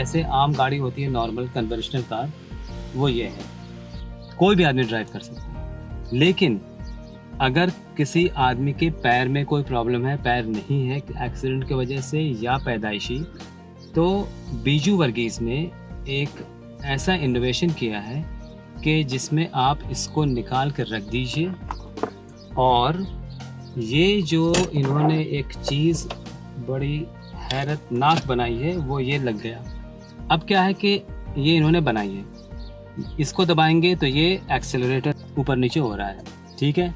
जैसे आम गाड़ी होती है नॉर्मल कन्वेंशनल कार, वो ये है, कोई भी आदमी ड्राइव कर सकता है। लेकिन अगर किसी आदमी के पैर में कोई प्रॉब्लम है, पैर नहीं है एक्सीडेंट की वजह से या पैदाइशी, तो बीजू वर्गीस ने एक ऐसा इनोवेशन किया है कि जिसमें आप इसको निकाल कर रख दीजिए और ये जो इन्होंने एक चीज़ बड़ी हैरतनाक बनाई है वो ये लग गया। अब क्या है कि ये इन्होंने बनाई है, इसको दबाएंगे तो ये एक्सेलरेटर ऊपर नीचे हो रहा है, ठीक है।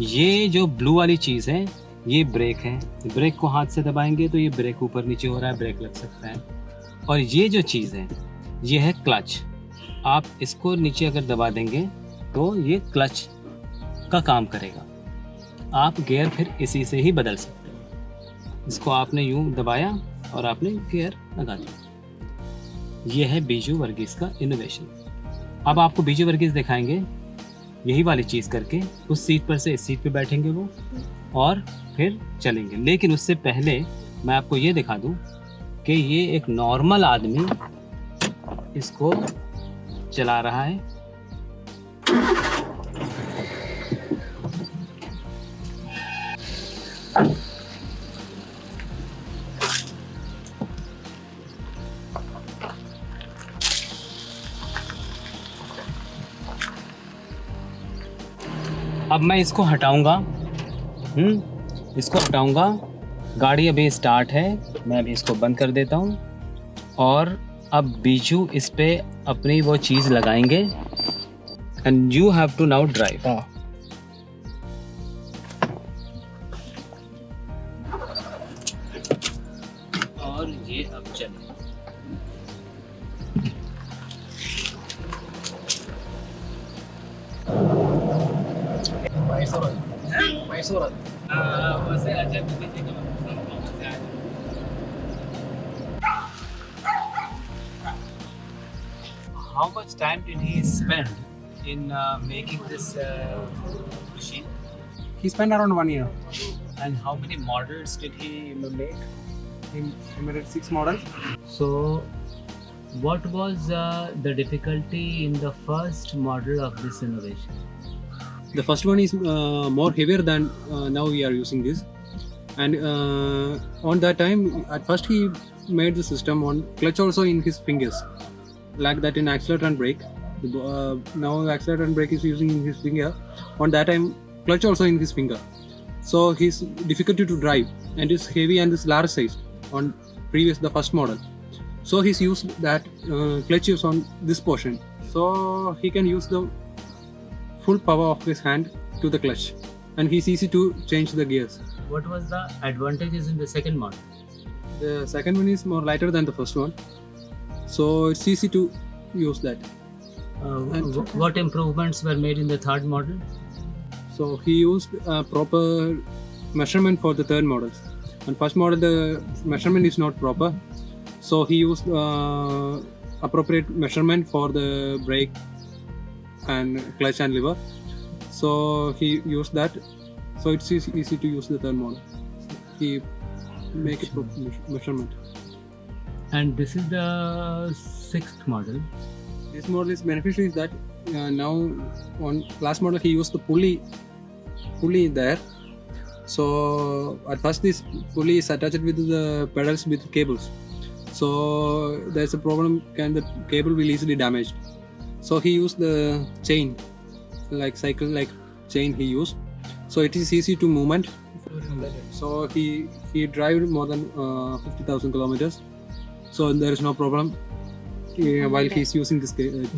ये जो ब्लू वाली चीज़ है ये ब्रेक है, ब्रेक को हाथ से दबाएंगे तो ये ब्रेक ऊपर नीचे हो रहा है, ब्रेक लग सकता है। और ये जो चीज़ है ये है क्लच, आप इसको नीचे अगर दबा देंगे तो ये क्लच का काम करेगा, आप गियर फिर इसी से ही बदल सकते हो। इसको आपने यूं दबाया और आपने गियर लगा दिया। ये है बीजू वर्गीस का इनोवेशन। अब आपको बीजू वर्गीस दिखाएंगे यही वाली चीज़ करके, उस सीट पर से इस सीट पे बैठेंगे वो और फिर चलेंगे। लेकिन उससे पहले मैं आपको ये दिखा दूं कि ये एक नॉर्मल आदमी इसको चला रहा है। अब मैं इसको हटाऊंगा, इसको हटाऊंगा, गाड़ी अभी स्टार्ट है, मैं अभी इसको बंद कर देता हूँ और अब बीजू इस पे अपनी वो चीज़ लगाएंगे and you have to now drive. और ये अब चले। How much time did he spend in making this machine? He spent around 1 year. And how many models did he make? He made 6 models. So, what was the difficulty in the first model of this innovation? The first one is more heavier than now we are using this. And on that time, at first he made the system on clutch also in his fingers. Like that in accelerator and brake. Now accelerator and brake is using in his finger. On that time, clutch also in his finger. So his difficulty to drive and it's heavy and it's large size on the first model. So he's used that clutch is on this portion. So he can use the full power of his hand to the clutch, and he's easy to change the gears. What was the advantages in the second model? The second one is more lighter than the first one, so it's easy to use that. What improvements were made in the third model? So he used proper measurement for the third model. On first model the measurement is not proper, so he used appropriate measurement for the brake and clutch and lever. So he used that, so it's easy to use the third model. He make it proper measurement. And this is the sixth model. This model is beneficial is that now on last model he used the pulley there. So at first this pulley is attached with the pedals with cables. So there's a problem, the cable will easily damaged. So he used the chain, like cycle like chain he used. So it is easy to movement. So he drive more than 50,000 kilometers. So there is no problem while he's using this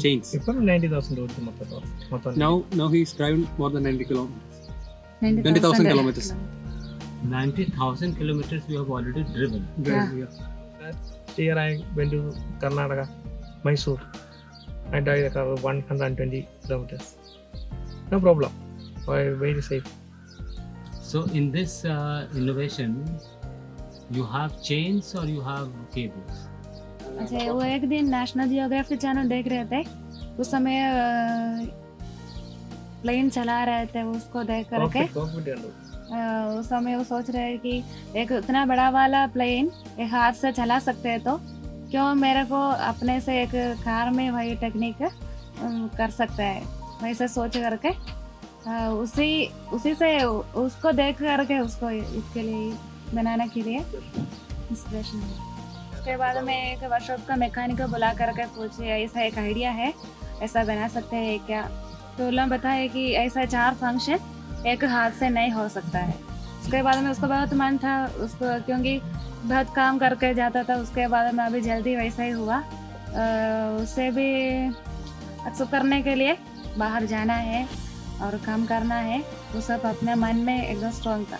chains. 90,000 Now he's driving more than 90,000 kilometers. 90,000 kilometers you have already driven. Yeah. Last year I went to Karnataka, Mysore. I drive the car 120 kilometers. No problem. Very safe. So in this innovation, you have chains or you have cables? अच्छा, वो एक दिन national geography channel देख रहे थे, उस समय plane चला रहे थे, उसको देख करके उस समय वो सोच रहे हैं कि एक इतना बड़ा वाला प्लेन एक हाथ से चला सकते हैं, तो क्यों मेरे को अपने से एक कार में वही टेक्निक कर सकता है, वैसे सोच करके उसी से उसको देख करके उसको इसके लिए बनाने के लिए इंस्पिरेशन है। उसके बाद में एक वर्कशॉप का मैकेनिक को बुला करके पूछे ऐसा एक आइडिया है, ऐसा बना सकते हैं क्या? तो उन्होंने बताया कि ऐसा 4 फंक्शन एक हाथ से नहीं हो सकता है। उसके बाद में उसको बहुत मन था उसको, क्योंकि बहुत काम करके जाता था। उसके बाद में अभी जल्दी वैसा ही हुआ। उससे भी एक्सेप्ट करने के लिए बाहर जाना है और काम करना है, वो सब अपने मन में एकदम स्ट्रॉन्ग था।